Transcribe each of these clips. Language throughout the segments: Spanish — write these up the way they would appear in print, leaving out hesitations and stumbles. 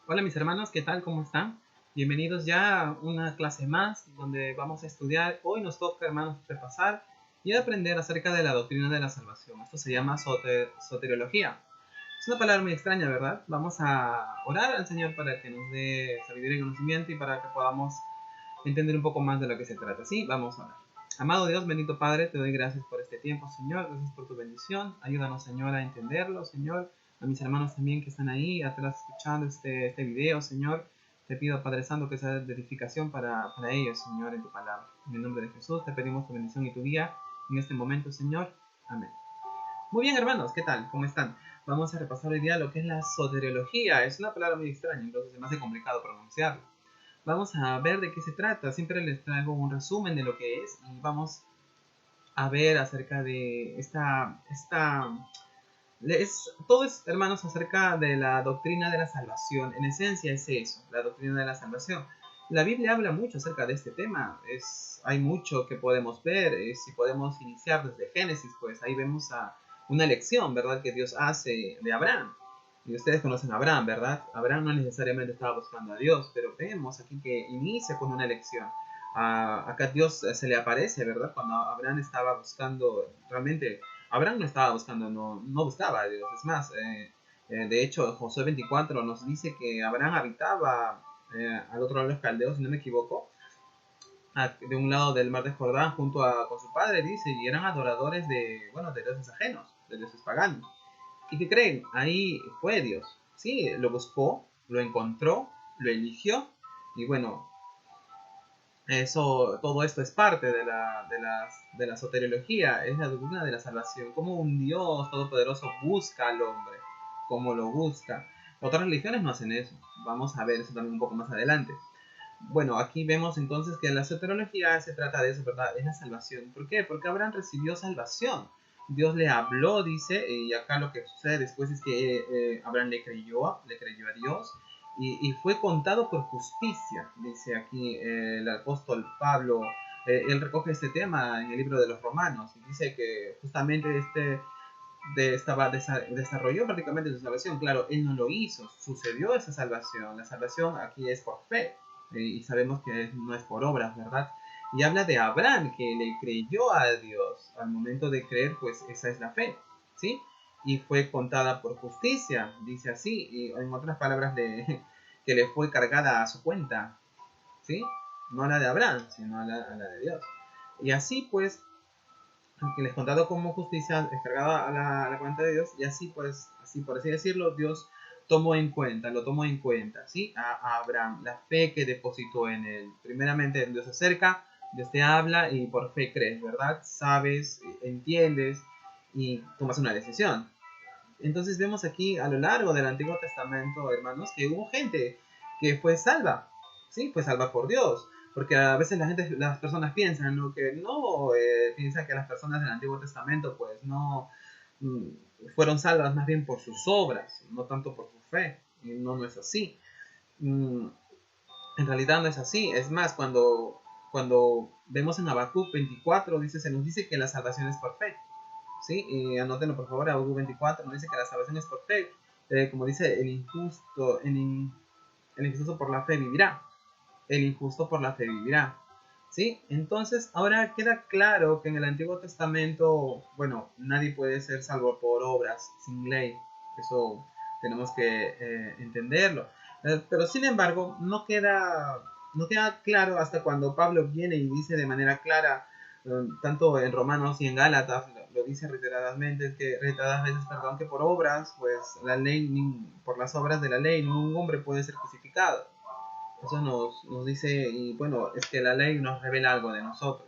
Hola mis hermanos, ¿qué tal? ¿Cómo están? Bienvenidos ya a una clase más donde vamos a estudiar. Hoy nos toca, hermanos, repasar y aprender acerca de la doctrina de la salvación. Esto se llama soteriología. Es una palabra muy extraña, ¿verdad? Vamos a orar al Señor para que nos dé sabiduría y conocimiento y para que podamos entender un poco más de lo que se trata. Sí, vamos a orar. Amado Dios, bendito Padre, te doy gracias por este tiempo, Señor. Gracias por tu bendición. Ayúdanos, Señor, a entenderlo, Señor. A mis hermanos también que están ahí atrás escuchando este video, Señor. Te pido, Padre Santo, que sea de edificación para ellos, Señor, en tu palabra. En el nombre de Jesús te pedimos tu bendición y tu guía en este momento, Señor. Amén. Muy bien, hermanos, ¿qué tal? ¿Cómo están? Vamos a repasar hoy día lo que es la soteriología. Es una palabra muy extraña, entonces se me hace complicado pronunciarla. Vamos a ver de qué se trata. Siempre les traigo un resumen de lo que es y vamos a ver acerca de todo es, hermanos, acerca de la doctrina de la salvación. En esencia es eso, la doctrina de la salvación. La Biblia habla mucho acerca de este tema. Hay mucho que podemos ver. Si podemos iniciar desde Génesis, pues ahí vemos una elección, ¿verdad? Que Dios hace de Abraham. Y ustedes conocen a Abraham, ¿verdad? Abraham no necesariamente estaba buscando a Dios, pero vemos aquí que inicia con una elección. Acá Dios se le aparece, ¿verdad? Cuando Abraham estaba buscando, realmente Abraham no estaba buscando, no buscaba a Dios. Es más, de hecho, Josué 24 nos dice que Abraham habitaba al otro lado de los caldeos, si no me equivoco, de un lado del mar de Jordán con su padre, dice, y eran adoradores de dioses ajenos, de dioses paganos. ¿Y qué creen? Ahí fue Dios. Sí, lo buscó, lo encontró, lo eligió, y bueno, todo esto es parte de la soteriología, es la doctrina de la salvación, como un Dios todopoderoso busca al hombre, como lo busca. Otras religiones no hacen eso, vamos a ver eso también un poco más adelante. Bueno, aquí vemos entonces que la soteriología se trata de eso, ¿verdad? Es la salvación. ¿Por qué? Porque Abraham recibió salvación. Dios le habló, dice, y acá lo que sucede después es que Abraham le creyó a Dios y fue contado por justicia, dice aquí el apóstol Pablo. Él recoge este tema en el libro de los Romanos y dice que justamente desarrolló prácticamente su salvación. Claro, él no lo hizo, sucedió esa salvación. La salvación aquí es por fe y sabemos que no es por obras, ¿verdad? Y habla de Abraham que le creyó a Dios. Al momento de creer, pues esa es la fe, ¿sí? Y fue contada por justicia, dice así, y en otras palabras que le fue cargada a su cuenta, ¿sí? No a la de Abraham, sino a la de Dios. Y así pues que les contado como justicia descargada a la cuenta de Dios, y así pues, así por así decirlo, Dios lo tomó en cuenta, ¿sí? A Abraham, la fe que depositó en él. Primeramente Dios se acerca, Dios te habla y por fe crees, ¿verdad? Sabes, entiendes y tomas una decisión. Entonces vemos aquí a lo largo del Antiguo Testamento, hermanos, que hubo gente que fue salva, ¿sí? Fue salva por Dios. Porque a veces las personas piensan, ¿no? Que no, piensan que las personas del Antiguo Testamento, pues no mm, fueron salvas más bien por sus obras, no tanto por su fe. Y no es así. Mm, en realidad no es así. Es más, cuando vemos en Habacuc 24, se nos dice que la salvación es por fe. ¿Sí? Y anótenlo por favor, Habacuc 24 nos dice que la salvación es por fe. Como dice, el injusto por la fe vivirá. El injusto por la fe vivirá. ¿Sí? Entonces, ahora queda claro que en el Antiguo Testamento, bueno, nadie puede ser salvo por obras, sin ley. Eso tenemos que entenderlo. Pero sin embargo, no queda claro hasta cuando Pablo viene y dice de manera clara, tanto en Romanos y en Gálatas, lo dice reiteradas veces, perdón, que por obras, pues la ley, por las obras de la ley, ningún hombre puede ser justificado. Eso nos dice, y bueno, es que la ley nos revela algo de nosotros.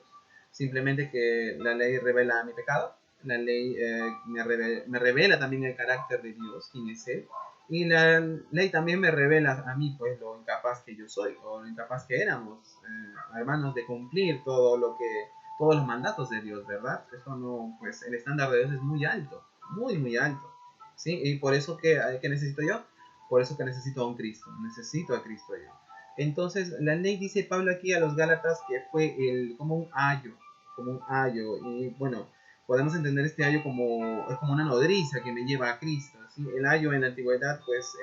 Simplemente que la ley revela mi pecado, la ley me revela también el carácter de Dios, quién es Él, y la ley también me revela a mí, pues, lo incapaz que yo soy, o lo incapaz que éramos, hermanos, de cumplir todos los mandatos de Dios, ¿verdad? Eso no, pues, el estándar de Dios es muy alto, muy, muy alto, ¿sí? Y por eso que necesito yo, por eso que necesito a un Cristo, necesito a Cristo yo. Entonces, la ley dice Pablo aquí a los Gálatas que fue como un ayo, y bueno, podemos entender este ayo es como una nodriza que me lleva a Cristo, ¿sí? El ayo en la antigüedad pues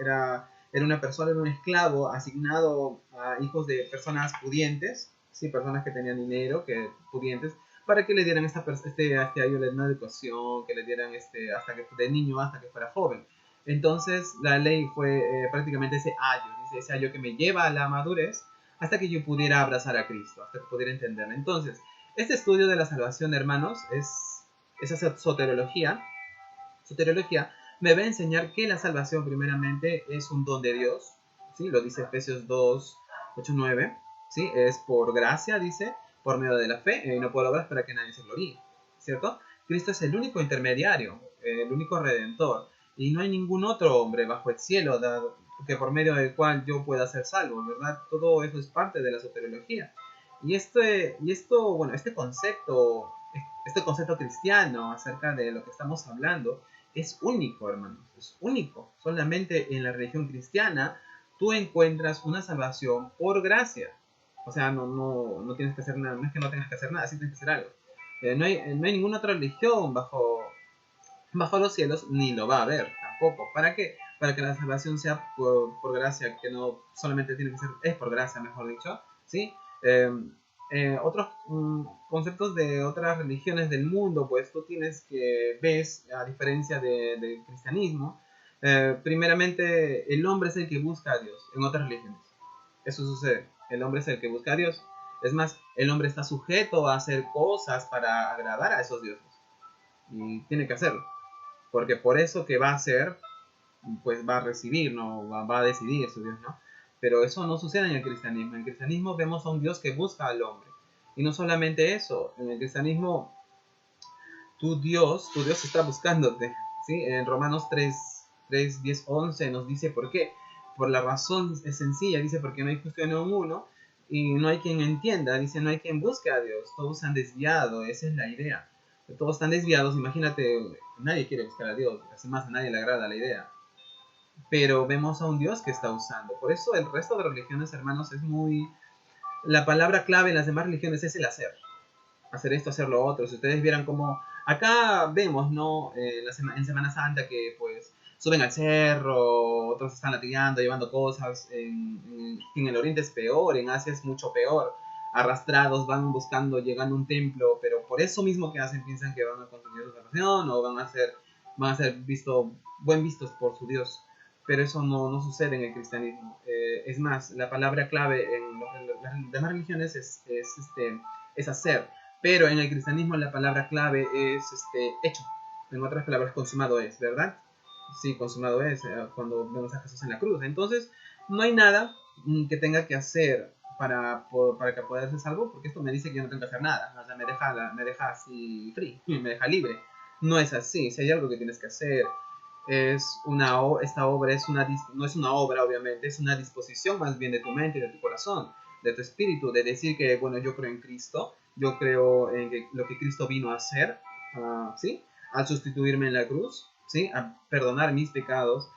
era una persona, era un esclavo asignado a hijos de personas pudientes, sí, personas que tenían dinero, que pudientes, para que le dieran a ellos una educación, que le dieran hasta que de niño hasta que fuera joven. Entonces la ley fue prácticamente ese ayo, dice, ese ayo que me lleva a la madurez hasta que yo pudiera abrazar a Cristo, hasta que pudiera entender. Entonces, este estudio de la salvación, hermanos, esa soteriología me va a enseñar que la salvación primeramente es un don de Dios, ¿sí? Lo dice Efesios 2, 8, 9, ¿sí? Es por gracia, dice, por medio de la fe, y no por obras para que nadie se gloríe, ¿cierto? Cristo es el único intermediario, el único redentor, y no hay ningún otro hombre bajo el cielo que por medio del cual yo pueda ser salvo, ¿verdad? Todo eso es parte de la soteriología. Bueno, este concepto cristiano acerca de lo que estamos hablando es único, hermanos, es único. Solamente en la religión cristiana tú encuentras una salvación por gracia. O sea, no tienes que hacer nada, no es que no tengas que hacer nada, sí tienes que hacer algo. No hay ninguna otra religión bajo los cielos, ni lo va a haber tampoco. ¿Para qué? Para que la salvación sea por gracia, que no solamente tiene que ser, es por gracia, mejor dicho, ¿sí? Otros conceptos de otras religiones del mundo, pues tú ves, a diferencia del cristianismo, primeramente el hombre es el que busca a Dios en otras religiones. Eso sucede, el hombre es el que busca a Dios. Es más, el hombre está sujeto a hacer cosas para agradar a esos dioses. Y tiene que hacerlo. Porque por eso que va a hacer, pues va a recibir, ¿no? Va a decidir su Dios, ¿no? Pero eso no sucede en el cristianismo. En el cristianismo vemos a un Dios que busca al hombre. Y no solamente eso, en el cristianismo tu Dios está buscándote, ¿sí? En Romanos 3, 10, 11 nos dice por qué. Por la razón es sencilla, dice, porque no hay justo en uno y no hay quien entienda, dice, no hay quien busque a Dios, todos se han desviado, esa es la idea. Todos están desviados, imagínate, nadie quiere buscar a Dios, además a nadie le agrada la idea. Pero vemos a un Dios que está usando. Por eso el resto de religiones, hermanos, es muy... La palabra clave en las demás religiones es el hacer. Hacer esto, hacer lo otro. Si ustedes vieran como... Acá vemos, ¿no? En Semana Santa que pues suben al cerro, otros están latigando, llevando cosas. En el Oriente es peor, en Asia es mucho peor. Arrastrados, van buscando, llegando a un templo, pero por eso mismo que hacen, piensan que van a conseguir su salvación o van a ser buen vistos por su Dios. Pero eso no sucede en el cristianismo. Es más, la palabra clave en las demás religiones es hacer. Pero en el cristianismo la palabra clave es hecho. En otras palabras, consumado es, ¿verdad? Sí, consumado es cuando vemos a Jesús en la cruz. Entonces, no hay nada que tenga que hacer para que pueda ser salvo, porque esto me dice que yo no tengo que hacer nada. O sea, me deja así free, me deja libre. No es así. Si hay algo que tienes que hacer, esta obra no es una obra, obviamente, es una disposición más bien de tu mente y de tu corazón, de tu espíritu, de decir que, bueno, yo creo en Cristo, yo creo en lo que Cristo vino a hacer, ¿sí? Al sustituirme en la cruz, ¿sí? A perdonar mis pecados.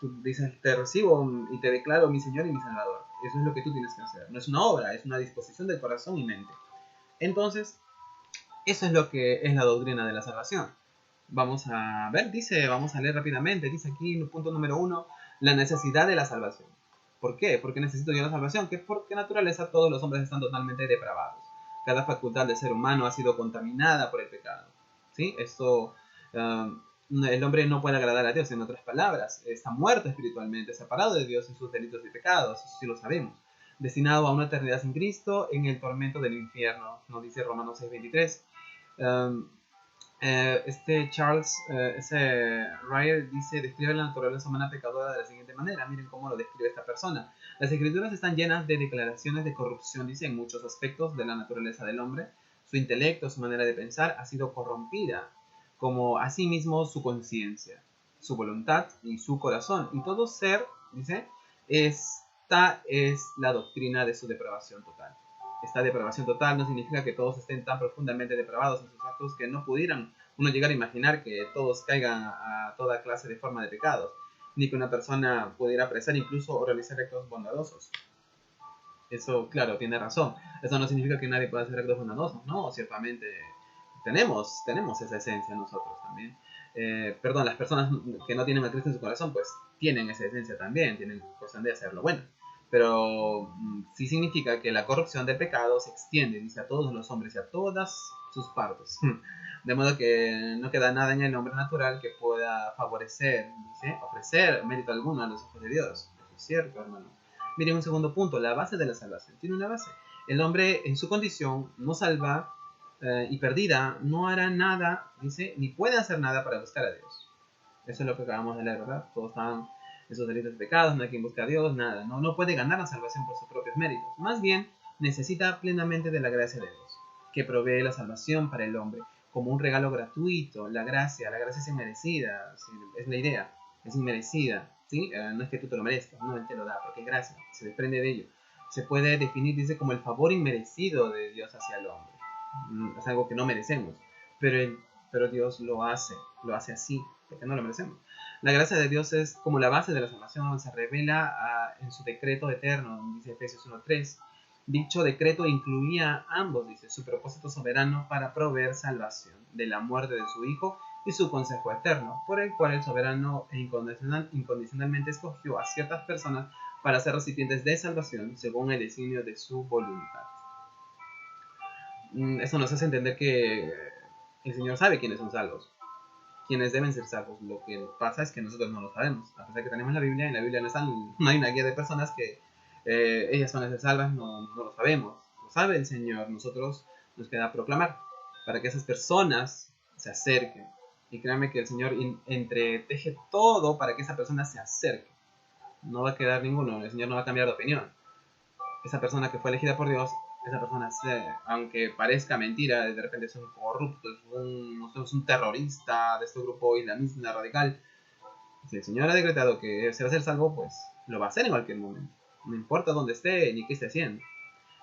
Tú dices, te recibo y te declaro mi Señor y mi Salvador. Eso es lo que tú tienes que hacer. No es una obra, es una disposición del corazón y mente. Entonces, eso es lo que es la doctrina de la salvación. Vamos a ver, vamos a leer rápidamente. Dice aquí, punto número 1, la necesidad de la salvación. ¿Por qué? ¿Por qué necesito yo la salvación? Que porque naturaleza todos los hombres están totalmente depravados. Cada facultad del ser humano ha sido contaminada por el pecado. ¿Sí? El hombre no puede agradar a Dios, en otras palabras. Está muerto espiritualmente, separado de Dios en sus delitos y pecados, eso sí lo sabemos. Destinado a una eternidad sin Cristo en el tormento del infierno, nos dice Romanos 6:23. Charles Ryer describe la naturaleza humana pecadora de la siguiente manera. Miren cómo lo describe esta persona. Las escrituras están llenas de declaraciones de corrupción, dice, en muchos aspectos de la naturaleza del hombre. Su intelecto, su manera de pensar ha sido corrompida, como asimismo su conciencia, su voluntad y su corazón. Y todo ser, dice, esta es la doctrina de su depravación total. Esta depravación total no significa que todos estén tan profundamente depravados en sus actos que no pudieran uno llegar a imaginar que todos caigan a toda clase de forma de pecados, ni que una persona pudiera apreciar incluso o realizar actos bondadosos. Eso, claro, tiene razón. Eso no significa que nadie pueda hacer actos bondadosos, no, ciertamente tenemos esa esencia nosotros también. perdón, las personas que no tienen a Cristo en su corazón, pues tienen esa esencia también, tienen cuestión de hacerlo bueno. Pero sí significa que la corrupción del pecado se extiende, dice, a todos los hombres y a todas sus partes. De modo que no queda nada en el hombre natural que pueda favorecer, dice, ofrecer mérito alguno a los ojos de Dios. Eso es cierto, hermano. Miren un segundo punto, la base de la salvación. Tiene una base. El hombre en su condición no salva y perdida no hará nada, dice, ni puede hacer nada para buscar a Dios. Eso es lo que acabamos de leer, ¿verdad? Todos están en sus delitos y pecados, no hay quien busque a Dios, nada. No puede ganar la salvación por sus propios méritos. Más bien, necesita plenamente de la gracia de Dios, que provee la salvación para el hombre como un regalo gratuito. La gracia es inmerecida, ¿sí? Es la idea, es inmerecida, ¿sí? No es que tú te lo merezcas, no, Él te lo da, porque es gracia, se desprende de ello. Se puede definir, dice, como el favor inmerecido de Dios hacia el hombre. Es algo que no merecemos, pero Dios lo hace así, porque no lo merecemos. La gracia de Dios es como la base de la salvación, se revela en su decreto eterno, dice Efesios 1:3. Dicho decreto incluía ambos, dice, su propósito soberano para proveer salvación de la muerte de su Hijo y su consejo eterno, por el cual el soberano e incondicionalmente escogió a ciertas personas para ser recipientes de salvación según el designio de su voluntad. Eso nos hace entender que el Señor sabe quiénes son salvos, quiénes deben ser salvos. Lo que pasa es que nosotros no lo sabemos. A pesar de que tenemos la Biblia, en la Biblia no hay una guía de personas que ellas van a ser salvas, no lo sabemos. Lo sabe el Señor, nosotros nos queda proclamar para que esas personas se acerquen. Y créanme que el Señor entreteje todo para que esa persona se acerque. No va a quedar ninguno, el Señor no va a cambiar de opinión. Esa persona que fue elegida por Dios, esa persona, aunque parezca mentira, de repente es un corrupto, es un terrorista de este grupo islamista radical. Si el Señor ha decretado que se va a hacer salvo, pues lo va a hacer en cualquier momento. No importa dónde esté ni qué esté haciendo.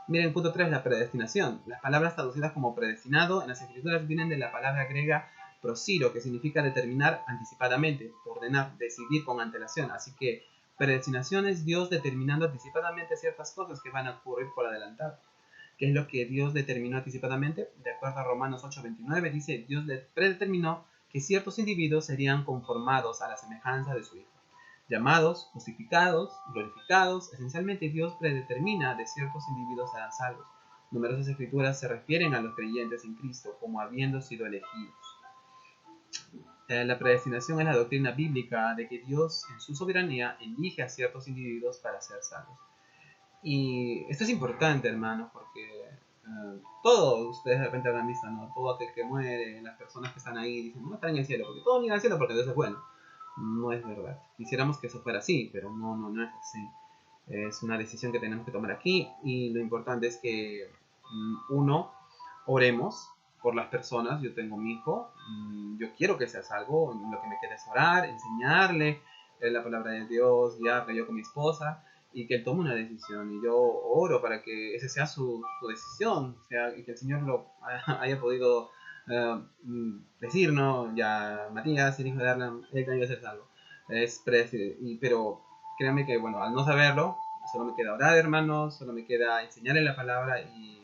Miren, punto 3, la predestinación. Las palabras traducidas como predestinado en las escrituras vienen de la palabra griega prosiro, que significa determinar anticipadamente, ordenar, decidir con antelación. Así que predestinación es Dios determinando anticipadamente ciertas cosas que van a ocurrir por adelantado. ¿Qué es lo que Dios determinó anticipadamente? De acuerdo a Romanos 8:29, dice, Dios predeterminó que ciertos individuos serían conformados a la semejanza de su Hijo. Llamados, justificados, glorificados, esencialmente Dios predetermina de ciertos individuos serán salvos. Numerosas escrituras se refieren a los creyentes en Cristo como habiendo sido elegidos. La predestinación es la doctrina bíblica de que Dios en su soberanía elige a ciertos individuos para ser salvos. Y esto es importante, hermanos, porque todos ustedes de repente habrán visto, ¿no? Todo aquel que muere, las personas que están ahí dicen, no están en el cielo, porque todos llegan al cielo porque Dios es bueno. No es verdad. Quisiéramos que eso fuera así, pero no es así. Es una decisión que tenemos que tomar aquí y lo importante es que uno, oremos por las personas. Yo tengo mi hijo, yo quiero que sea salvo, lo que me queda es orar, enseñarle la palabra de Dios, guiarle yo con mi esposa y que él tome una decisión y yo oro para que esa sea su decisión, y que el Señor lo haya podido decir, ¿no? Ya Matías, el hijo de Arlan, él también va a ser salvo. Pero créanme que, bueno, al no saberlo, solo me queda orar, hermanos, solo me queda enseñarle la palabra y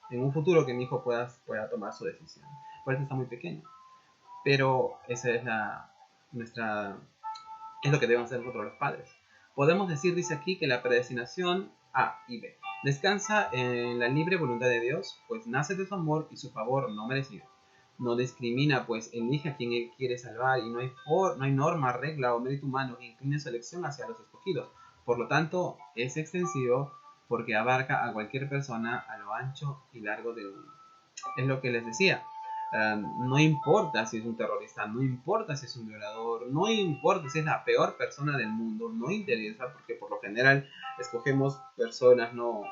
en un futuro que mi hijo pueda tomar su decisión. Por eso está muy pequeño. Pero esa es es lo que debemos hacer nosotros los padres. Podemos decir, dice aquí, que la predestinación A y B descansa en la libre voluntad de Dios, pues nace de su amor y su favor no merecido. No discrimina, pues elige a quien Él quiere salvar y no hay norma, regla o mérito humano que incline su elección hacia los escogidos. Por lo tanto, es extensivo porque abarca a cualquier persona a lo ancho y largo del mundo. Es lo que les decía. No importa si es un terrorista, no importa si es un violador, no importa si es la peor persona del mundo, no interesa porque por lo general escogemos personas, no...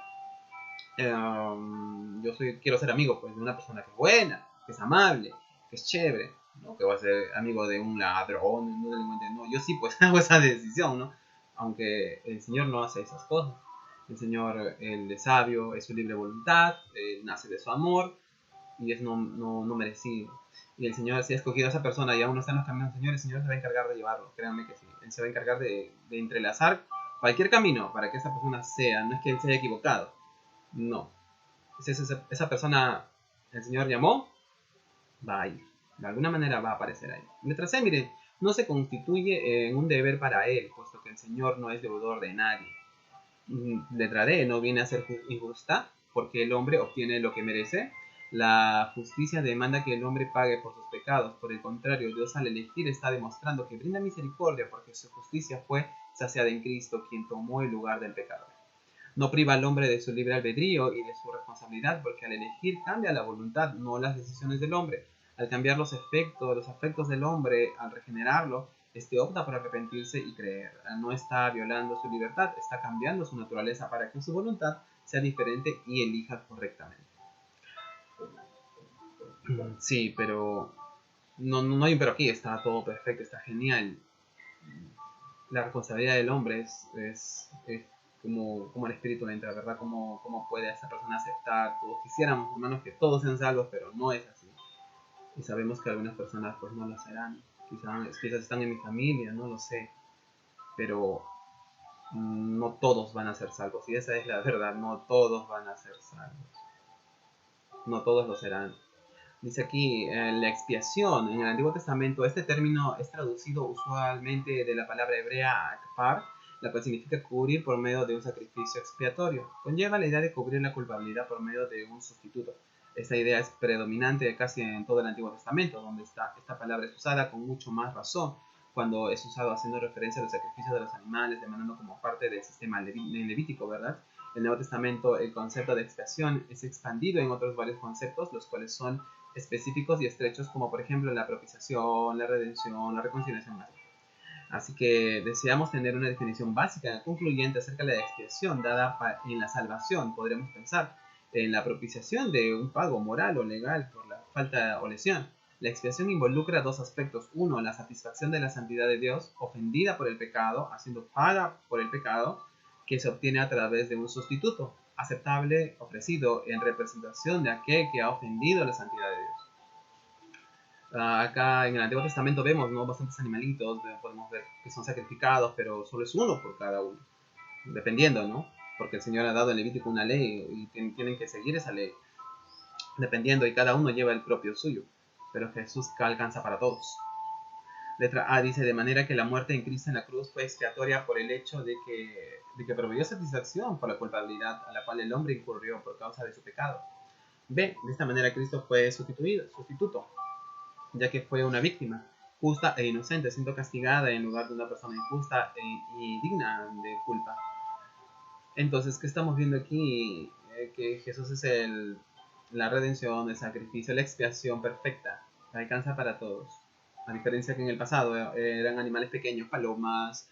quiero ser amigo pues, de una persona que es buena, que es amable, que es chévere, no que voy a ser amigo de un ladrón, de un delincuente, no, yo sí pues hago esa decisión, ¿no? Aunque el Señor no hace esas cosas. El Señor, Él es sabio, es su libre voluntad, nace de su amor y es no merecido. Y el Señor, si ha escogido a esa persona y aún no está en los caminos del Señor, el Señor se va a encargar de llevarlo, créanme que sí. Él se va a encargar de entrelazar cualquier camino para que esa persona sea, no es que Él se haya equivocado, no. Esa persona, el Señor llamó, va a ir. De alguna manera va a aparecer ahí. Letra C, mire, no se constituye en un deber para él, puesto que el Señor no es deudor de nadie. Letra D, no viene a ser injusta, porque el hombre obtiene lo que merece. La justicia demanda que el hombre pague por sus pecados. Por el contrario, Dios al elegir está demostrando que brinda misericordia, porque su justicia fue saciada en Cristo, quien tomó el lugar del pecador. No priva al hombre de su libre albedrío y de su responsabilidad, porque al elegir cambia la voluntad, no las decisiones del hombre. Al cambiar los afectos del hombre, al regenerarlo, este opta por arrepentirse y creer. No está violando su libertad, está cambiando su naturaleza para que su voluntad sea diferente y elija correctamente. Sí, pero no hay un pero aquí, está todo perfecto, está genial. La responsabilidad del hombre es como el espíritu entra, ¿verdad? ¿Cómo puede esa persona aceptar? Todos quisiéramos, hermanos, que todos sean salvos, pero no es así. Y sabemos que algunas personas pues no lo serán. Quizás están en mi familia, no lo sé. Pero no todos van a ser salvos. Y esa es la verdad, no todos van a ser salvos. No todos lo serán. Dice aquí, la expiación. En el Antiguo Testamento este término es traducido usualmente de la palabra hebrea akfar, la cual significa cubrir por medio de un sacrificio expiatorio. Conlleva la idea de cubrir la culpabilidad por medio de un sustituto. Esta idea es predominante casi en todo el Antiguo Testamento, donde esta palabra es usada con mucho más razón cuando es usado haciendo referencia al sacrificio de los animales, demandando como parte del sistema levítico, ¿verdad? En el Nuevo Testamento el concepto de expiación es expandido en otros varios conceptos, los cuales son específicos y estrechos, como por ejemplo la propiciación, la redención, la reconciliación más. Así que deseamos tener una definición básica, concluyente acerca de la expiación dada en la salvación. Podremos pensar en la propiciación de un pago moral o legal por la falta o lesión. La expiación involucra dos aspectos. Uno, la satisfacción de la santidad de Dios, ofendida por el pecado, haciendo paga por el pecado, que se obtiene a través de un sustituto aceptable ofrecido en representación de aquel que ha ofendido la santidad de Dios. Acá en el Antiguo Testamento vemos, ¿no?, bastantes animalitos, podemos ver que son sacrificados, pero solo es uno por cada uno, dependiendo, ¿no? Porque el Señor ha dado en Levítico una ley y tienen que seguir esa ley, dependiendo, y cada uno lleva el propio suyo, pero Jesús alcanza para todos. Letra A dice, de manera que la muerte en Cristo en la cruz fue expiatoria por el hecho de que proveyó satisfacción por la culpabilidad a la cual el hombre incurrió por causa de su pecado. B, de esta manera Cristo fue sustituto, ya que fue una víctima justa e inocente, siendo castigada en lugar de una persona injusta y digna de culpa. Entonces, ¿qué estamos viendo aquí? Que Jesús es la redención, el sacrificio, la expiación perfecta, que alcanza para todos. A diferencia que en el pasado eran animales pequeños, palomas,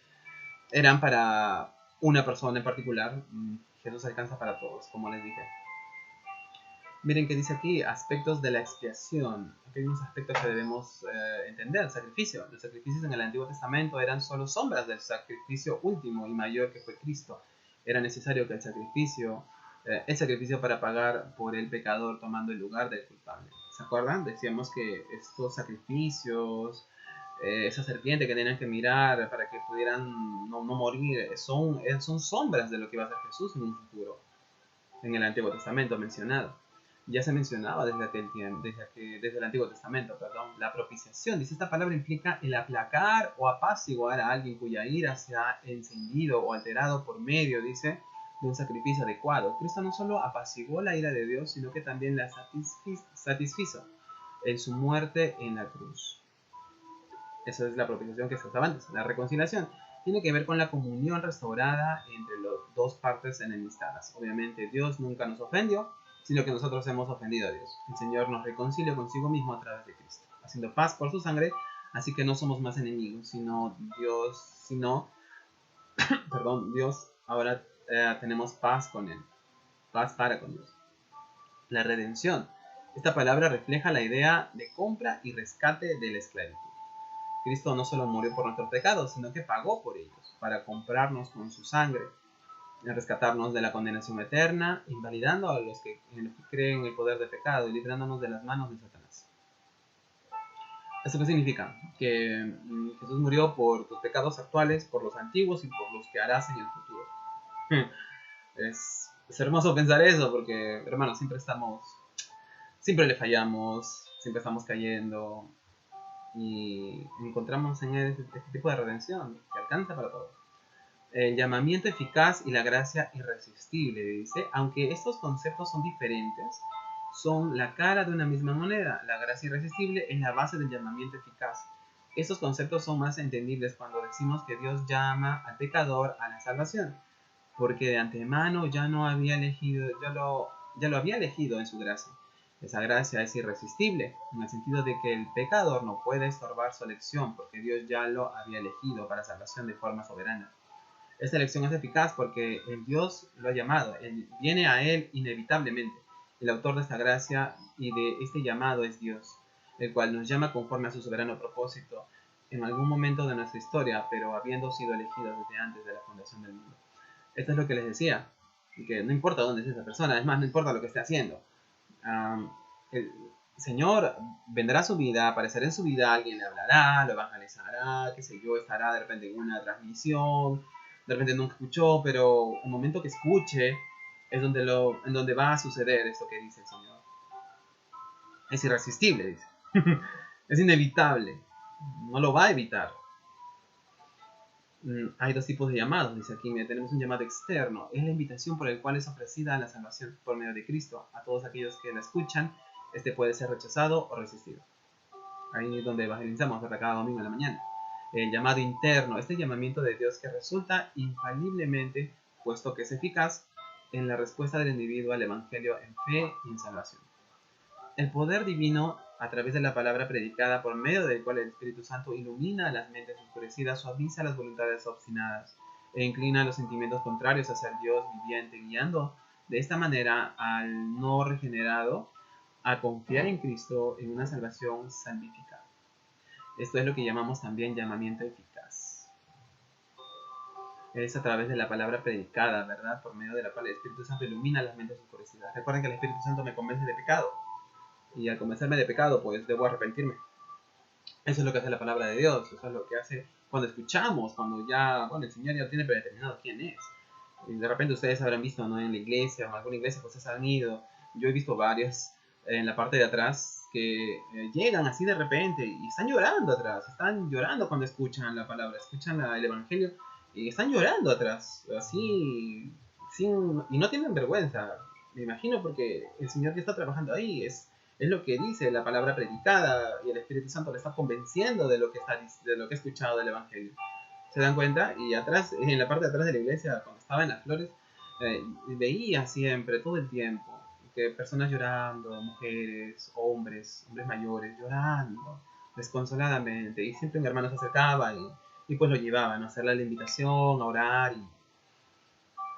eran para una persona en particular. Jesús alcanza para todos, como les dije. Miren que dice aquí, aspectos de la expiación. Aquí hay unos aspectos que debemos entender. El sacrificio. Los sacrificios en el Antiguo Testamento eran solo sombras del sacrificio último y mayor que fue Cristo. Era necesario que el sacrificio para pagar por el pecador tomando el lugar del culpable. ¿Se acuerdan? Decíamos que estos sacrificios, esa serpiente que tenían que mirar para que pudieran no morir, son sombras de lo que iba a hacer Jesús en un futuro. En el Antiguo Testamento mencionado. Ya se mencionaba desde el Antiguo Testamento, perdón, la propiciación. Dice, esta palabra implica el aplacar o apaciguar a alguien cuya ira se ha encendido o alterado por medio, dice, de un sacrificio adecuado. Cristo no solo apaciguó la ira de Dios, sino que también la satisfizo en su muerte en la cruz. Esa es la propiciación que se usaba antes. La reconciliación tiene que ver con la comunión restaurada entre las dos partes enemistadas. Obviamente Dios nunca nos ofendió, sino que nosotros hemos ofendido a Dios. El Señor nos reconcilió consigo mismo a través de Cristo, haciendo paz por su sangre, así que no somos más enemigos, Dios ahora tenemos paz con Él, paz para con Dios. La redención. Esta palabra refleja la idea de compra y rescate de la esclavitud. Cristo no solo murió por nuestros pecados, sino que pagó por ellos, para comprarnos con su sangre, rescatarnos de la condenación eterna, invalidando a los que creen en el poder del pecado y librándonos de las manos de Satanás. ¿Esto qué significa? Que Jesús murió por tus pecados actuales, por los antiguos y por los que harás en el futuro. Es hermoso pensar eso, porque, hermanos, siempre le fallamos, siempre estamos cayendo y encontramos en él este tipo de redención que alcanza para todos. El llamamiento eficaz y la gracia irresistible, dice, aunque estos conceptos son diferentes, son la cara de una misma moneda. La gracia irresistible es la base del llamamiento eficaz. Estos conceptos son más entendibles cuando decimos que Dios llama al pecador a la salvación, porque de antemano ya lo había elegido en su gracia. Esa gracia es irresistible, en el sentido de que el pecador no puede estorbar su elección, porque Dios ya lo había elegido para salvación de forma soberana. Esta elección es eficaz porque el Dios lo ha llamado, él viene a él inevitablemente. El autor de esta gracia y de este llamado es Dios, el cual nos llama conforme a su soberano propósito en algún momento de nuestra historia, pero habiendo sido elegidos desde antes de la fundación del mundo. Esto es lo que les decía, que no importa dónde esté esa persona, además no importa lo que esté haciendo. El Señor vendrá a su vida, aparecerá en su vida, alguien le hablará, lo evangelizará, qué sé yo, estará de repente en una transmisión, de repente nunca escuchó, pero el momento que escuche es en donde va a suceder esto que dice el Señor. Es irresistible, dice. Es inevitable, no lo va a evitar. Hay dos tipos de llamados, dice aquí. Mira, tenemos un llamado externo, es la invitación por el cual es ofrecida la salvación por medio de Cristo a todos aquellos que la escuchan. Este puede ser rechazado o resistido. Ahí es donde evangelizamos cada domingo en la mañana. El llamado interno, este llamamiento de Dios que resulta infaliblemente, puesto que es eficaz, en la respuesta del individuo al Evangelio en fe y en salvación. El poder divino, a través de la palabra predicada, por medio del cual el Espíritu Santo ilumina las mentes oscurecidas, suaviza las voluntades obstinadas e inclina los sentimientos contrarios hacia el Dios viviente, guiando de esta manera al no regenerado a confiar en Cristo en una salvación salvífica. Esto es lo que llamamos también llamamiento eficaz. Es a través de la palabra predicada, ¿verdad? Por medio de la cual el Espíritu Santo ilumina las mentes oscurecidas. Recuerden que el Espíritu Santo me convence de pecado. Y al convencerme de pecado, pues debo arrepentirme. Eso es lo que hace la palabra de Dios. Eso es lo que hace cuando escuchamos, cuando ya, bueno, el Señor ya tiene predeterminado quién es. Y de repente ustedes habrán visto, ¿no? En la iglesia o en alguna iglesia, pues ustedes han ido. Yo he visto varios en la parte de atrás que llegan así de repente y están llorando atrás. Están llorando cuando escuchan la palabra, escuchan el Evangelio y están llorando atrás. Así, y no tienen vergüenza. Me imagino porque el Señor ya está trabajando ahí. Es lo que dice la palabra predicada y el Espíritu Santo le está convenciendo de lo que ha escuchado del Evangelio. ¿Se dan cuenta? Y atrás, en la parte de atrás de la iglesia, cuando estaba en las flores, veía siempre, todo el tiempo, que personas llorando, mujeres, hombres mayores, llorando desconsoladamente. Y siempre un hermano se acercaba y pues lo llevaban a hacerle la invitación, a orar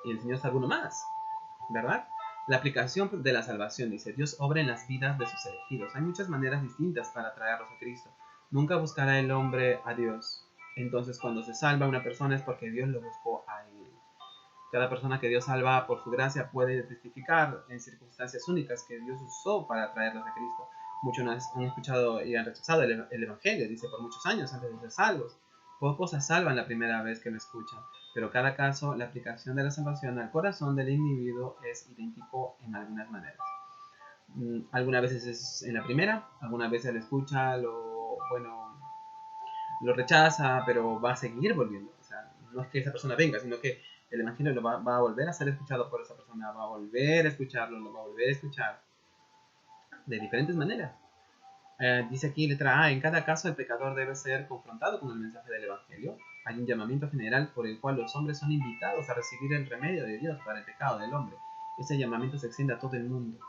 y el Señor salvó uno más, ¿verdad? La aplicación de la salvación, dice, Dios obra en las vidas de sus elegidos. Hay muchas maneras distintas para traerlos a Cristo. Nunca buscará el hombre a Dios. Entonces, cuando se salva una persona es porque Dios lo buscó a él. Cada persona que Dios salva por su gracia puede testificar en circunstancias únicas que Dios usó para traerlos a Cristo. Muchos han escuchado y han rechazado el Evangelio, dice, por muchos años antes de ser salvos. Pocos se salvan la primera vez que lo escuchan, pero cada caso, la aplicación de la salvación al corazón del individuo es idéntico en algunas maneras. Algunas veces es en la primera, algunas veces lo escucha, lo rechaza, pero va a seguir volviendo. O sea, no es que esa persona venga, sino que el Evangelio lo va a volver a ser escuchado por esa persona, va a volver a escucharlo, lo va a volver a escuchar de diferentes maneras. Dice aquí letra A, en cada caso el pecador debe ser confrontado con el mensaje del Evangelio. Hay un llamamiento general por el cual los hombres son invitados a recibir el remedio de Dios para el pecado del hombre. Ese llamamiento se extiende a todo el mundo.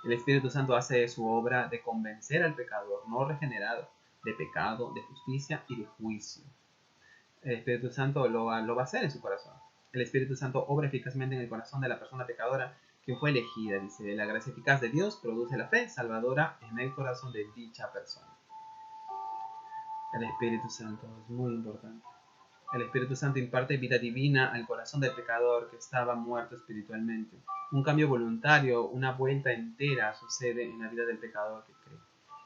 El Espíritu Santo hace su obra de convencer al pecador no regenerado de pecado, de justicia y de juicio. El Espíritu Santo lo va a hacer en su corazón. El Espíritu Santo obra eficazmente en el corazón de la persona pecadora que fue elegida. Dice, la gracia eficaz de Dios produce la fe salvadora en el corazón de dicha persona. El Espíritu Santo es muy importante. El Espíritu Santo imparte vida divina al corazón del pecador que estaba muerto espiritualmente. Un cambio voluntario, una vuelta entera sucede en la vida del pecador que cree.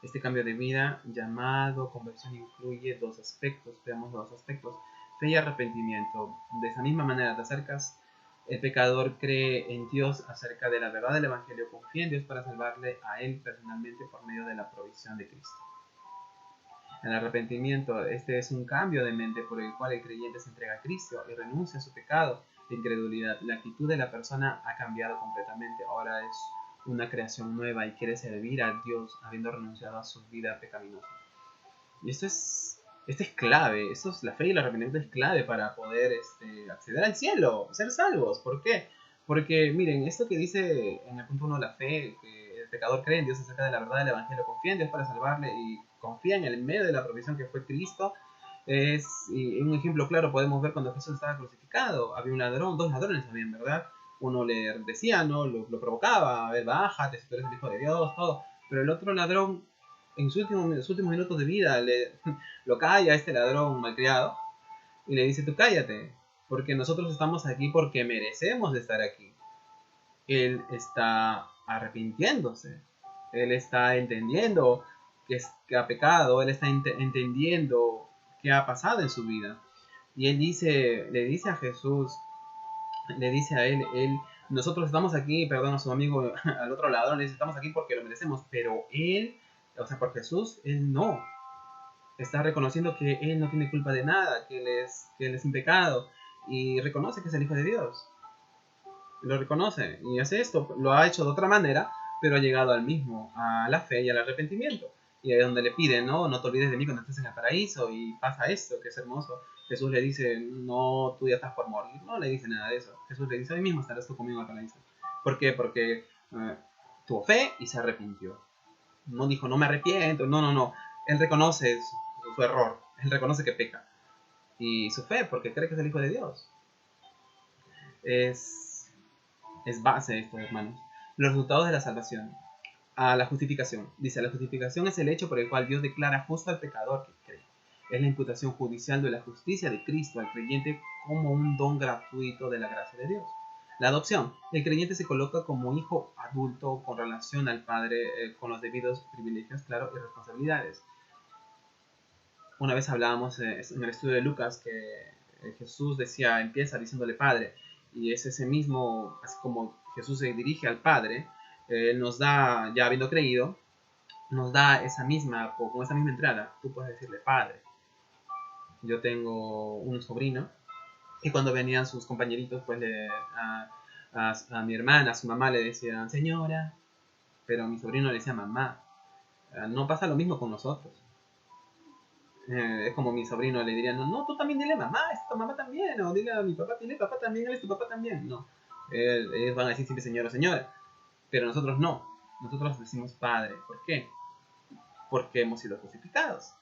Este cambio de vida, llamado conversión, incluye dos aspectos. Veamos dos aspectos: fe y arrepentimiento. De esa misma manera te acercas El pecador cree en Dios acerca de la verdad del Evangelio, confía en Dios para salvarle a él personalmente por medio de la provisión de Cristo. El arrepentimiento, este es un cambio de mente por el cual el creyente se entrega a Cristo y renuncia a su pecado de incredulidad. La actitud de la persona ha cambiado completamente, ahora es una creación nueva y quiere servir a Dios habiendo renunciado a su vida pecaminosa. Y esto es clave, la fe y el arrepentimiento es clave para poder acceder al cielo, ser salvos. ¿Por qué? Porque miren, esto que dice en el punto 1 la fe, que el pecador cree en Dios acerca de la verdad del Evangelio, confía en Dios para salvarle y confía en el medio de la provisión que fue Cristo. Y un ejemplo claro podemos ver cuando Jesús estaba crucificado. Había un ladrón, dos ladrones habían, ¿verdad? Uno le decía, ¿no? Lo provocaba, a ver, bájate, si tú eres el Hijo de Dios, todo. Pero el otro ladrón, en sus últimos minutos de vida, lo calla a este ladrón malcriado y le dice, tú cállate, porque nosotros estamos aquí porque merecemos estar aquí. Él está arrepintiéndose, él está entendiendo que ha pecado, él está entendiendo qué ha pasado en su vida. Y él le dice a Jesús, le dice a él, nosotros estamos aquí, perdón a su amigo, al otro ladrón, le dice, estamos aquí porque lo merecemos, pero él, o sea, por Jesús, él no. Está reconociendo que él no tiene culpa de nada, que él es sin pecado, y reconoce que es el Hijo de Dios. Lo reconoce y hace esto, lo ha hecho de otra manera, pero ha llegado al mismo, a la fe y al arrepentimiento. Y ahí es donde le piden, no te olvides de mí cuando estés en el paraíso, y pasa esto, que es hermoso. Jesús le dice, no, tú ya estás por morir. No le dice nada de eso. Jesús le dice, hoy mismo estarás tú conmigo en el paraíso. ¿Por qué? Porque tuvo fe y se arrepintió. No dijo, no me arrepiento, no. Él reconoce su error, él reconoce que peca. Y su fe, porque cree que es el Hijo de Dios. Es base esto, hermanos. Los resultados de la salvación. A la justificación. Dice, la justificación es el hecho por el cual Dios declara justo al pecador que cree. Es la imputación judicial de la justicia de Cristo al creyente como un don gratuito de la gracia de Dios. La adopción. El creyente se coloca como hijo adulto con relación al Padre, con los debidos privilegios, claro, y responsabilidades. Una vez hablábamos en el estudio de Lucas que Jesús empieza diciéndole Padre, y es ese mismo, así como Jesús se dirige al Padre, Él nos da, ya habiendo creído, nos da con esa misma entrada. Tú puedes decirle Padre. Yo tengo un sobrino, y cuando venían sus compañeritos, pues a mi hermana, a su mamá le decían señora, pero a mi sobrino le decía mamá. No pasa lo mismo con nosotros. Es como mi sobrino le diría, no, tú también dile mamá, es tu mamá también, o dile a mi papá, dile papá también, él es tu papá también. No, ellos van a decir siempre señor o señora, pero nosotros no, nosotros decimos padre. ¿Por qué? Porque hemos sido justificados.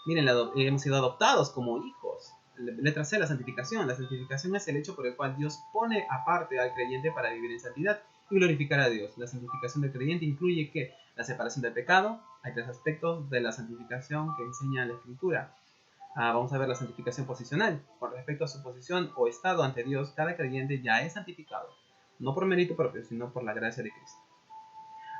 Miren, hemos sido adoptados como hijos. Letra C, la santificación. La santificación es el hecho por el cual Dios pone aparte al creyente para vivir en santidad y glorificar a Dios. La santificación del creyente incluye que la separación del pecado. Hay tres aspectos de la santificación que enseña la Escritura. Vamos a ver la santificación posicional. Con respecto a su posición o estado ante Dios, cada creyente ya es santificado, no por mérito propio, sino por la gracia de Cristo.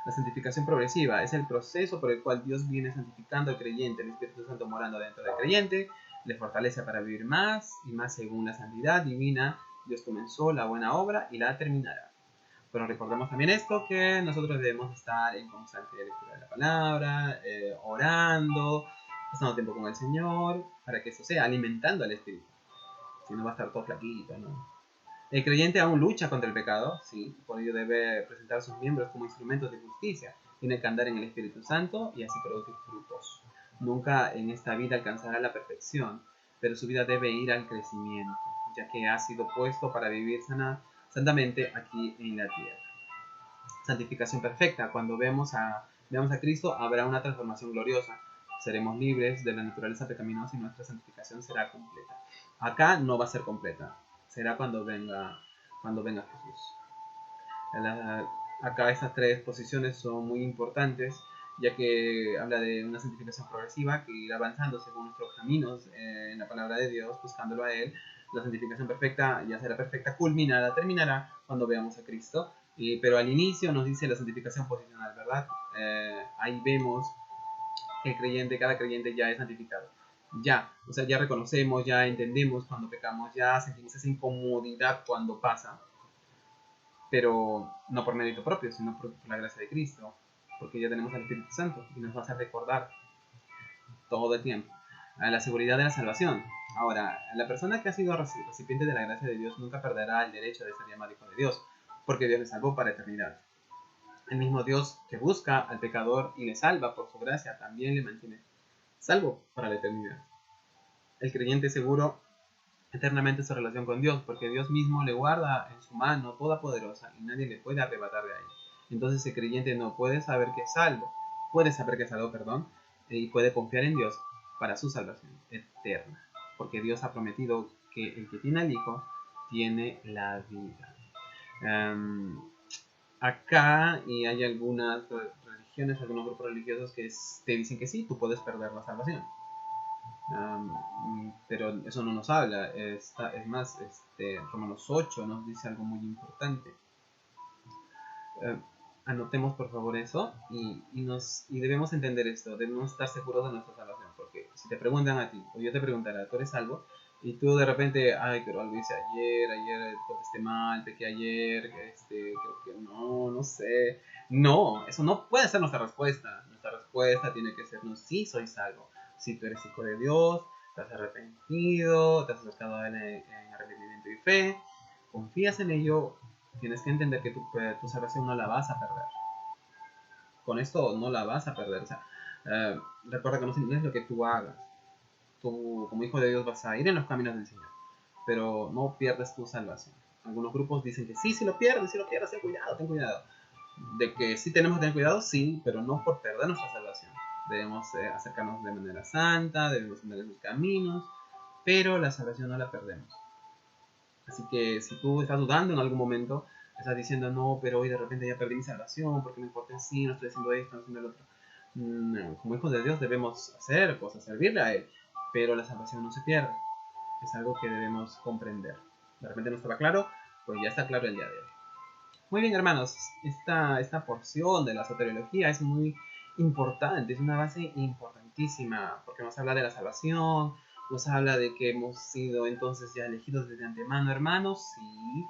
La santificación progresiva es el proceso por el cual Dios viene santificando al creyente, el Espíritu Santo morando dentro del creyente, le fortalece para vivir más y más según la santidad divina. Dios comenzó la buena obra y la terminará. Pero recordemos también esto, que nosotros debemos estar en constante lectura de la palabra, orando, pasando tiempo con el Señor, para que eso sea, alimentando al Espíritu. Si no va a estar todo flaquito, ¿no? El creyente aún lucha contra el pecado, sí, por ello debe presentar a sus miembros como instrumentos de justicia. Tiene que andar en el Espíritu Santo y así producir frutos. Nunca en esta vida alcanzará la perfección, pero su vida debe ir al crecimiento, ya que ha sido puesto para vivir santamente aquí en la tierra. Santificación perfecta. Cuando veamos a Cristo, habrá una transformación gloriosa. Seremos libres de la naturaleza pecaminosa y nuestra santificación será completa. Acá no va a ser completa. Será cuando venga Jesús. Acá estas tres posiciones son muy importantes, ya que habla de una santificación progresiva que irá avanzando según nuestros caminos en la palabra de Dios, buscándolo a Él. La santificación perfecta ya será perfecta, culminada, terminará cuando veamos a Cristo. Pero al inicio nos dice la santificación posicional, ¿verdad? Ahí vemos que cada creyente ya es santificado. Ya, ya reconocemos, ya entendemos cuando pecamos, ya sentimos esa incomodidad cuando pasa. pero no por mérito propio, sino por la gracia de Cristo, porque ya tenemos al Espíritu Santo y nos va a hacer recordar todo el tiempo a la seguridad de la salvación. Ahora, la persona que ha sido recipiente de la gracia de Dios nunca perderá el derecho de ser llamado hijo de Dios, porque Dios le salvó para eternidad. El mismo Dios que busca al pecador y le salva por su gracia, también le mantiene salvo para la eternidad. El creyente seguro eternamente su relación con Dios, porque Dios mismo le guarda en su mano toda poderosa y nadie le puede arrebatar de ahí. Entonces el creyente no puede saber que es salvo, y puede confiar en Dios para su salvación eterna, porque Dios ha prometido que el que tiene al Hijo tiene la vida. Acá y hay algunas religiones, algunos grupos religiosos que te dicen que sí, tú puedes perder la salvación. Pero eso no nos habla. Es más, Romanos 8 nos dice algo muy importante. Anotemos por favor eso y debemos entender esto, debemos estar seguros de nuestra salvación, porque si te preguntan a ti, o yo te preguntara, ¿tú eres salvo? Y tú de repente, ay, pero algo hice ayer contesté mal, pequé ayer, creo que no sé. No, eso no puede ser nuestra respuesta. Nuestra respuesta tiene que ser, no, sí soy salvo. Si tú eres hijo de Dios, te has arrepentido, te has acercado a él en arrepentimiento y fe, confías en ello, tienes que entender que tu salvación no la vas a perder. Con esto no la vas a perder. O sea, recuerda que no es lo que tú hagas. Tú, como hijo de Dios, vas a ir en los caminos del Señor, pero no pierdes tu salvación. Algunos grupos dicen que sí, si lo pierdes, ten cuidado. De que sí tenemos que tener cuidado, sí, pero no por perder nuestra salvación. Debemos acercarnos de manera santa, debemos andar en sus caminos, pero la salvación no la perdemos. Así que si tú estás dudando en algún momento, estás diciendo, no, pero hoy de repente ya perdí mi salvación, porque me importa en sí, no estoy haciendo esto, no estoy haciendo el otro. No, como hijos de Dios debemos hacer cosas, servirle a Él, pero la salvación no se pierde. Es algo que debemos comprender. De repente no estaba claro, pues ya está claro el día de hoy. Muy bien, hermanos, esta porción de la soteriología es muy importante, es una base importantísima, porque nos habla de la salvación, nos habla de que hemos sido entonces ya elegidos desde antemano, hermanos, sí,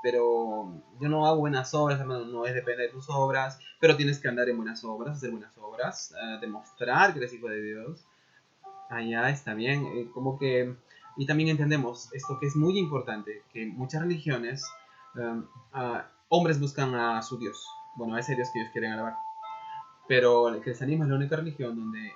pero yo no hago buenas obras, hermanos, no es depende de tus obras, pero tienes que andar en buenas obras, hacer buenas obras, demostrar que eres hijo de Dios. Allá está bien, como que, y también entendemos esto que es muy importante, que muchas religiones, hombres buscan a su Dios, bueno, a ese Dios que ellos quieren alabar, pero el cristianismo es la única religión donde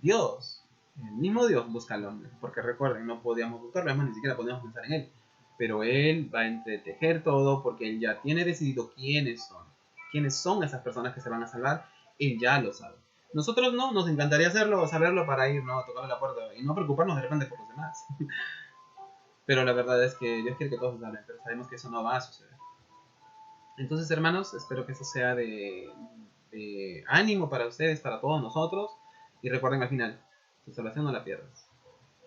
Dios, el mismo Dios busca al hombre, porque recuerden, no podíamos buscarlo, además ni siquiera podíamos pensar en Él, pero Él va a entretejer todo porque Él ya tiene decidido quiénes son esas personas que se van a salvar, Él ya lo sabe. Nosotros no, nos encantaría saberlo para ir, ¿no? A tocarle la puerta y no preocuparnos de repente por los demás. Pero la verdad es que Dios quiere que todos se salven, pero sabemos que eso no va a suceder. Entonces, hermanos, espero que eso sea de ánimo para ustedes, para todos nosotros. Y recuerden al final, tu salvación no la pierdas.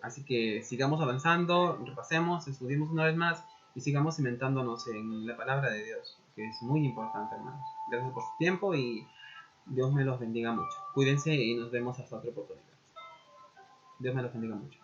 Así que sigamos avanzando, repasemos, estudiemos una vez más y sigamos cimentándonos en la palabra de Dios, que es muy importante, hermanos. Gracias por su tiempo y Dios me los bendiga mucho. Cuídense y nos vemos hasta otra oportunidad. Dios me los bendiga mucho.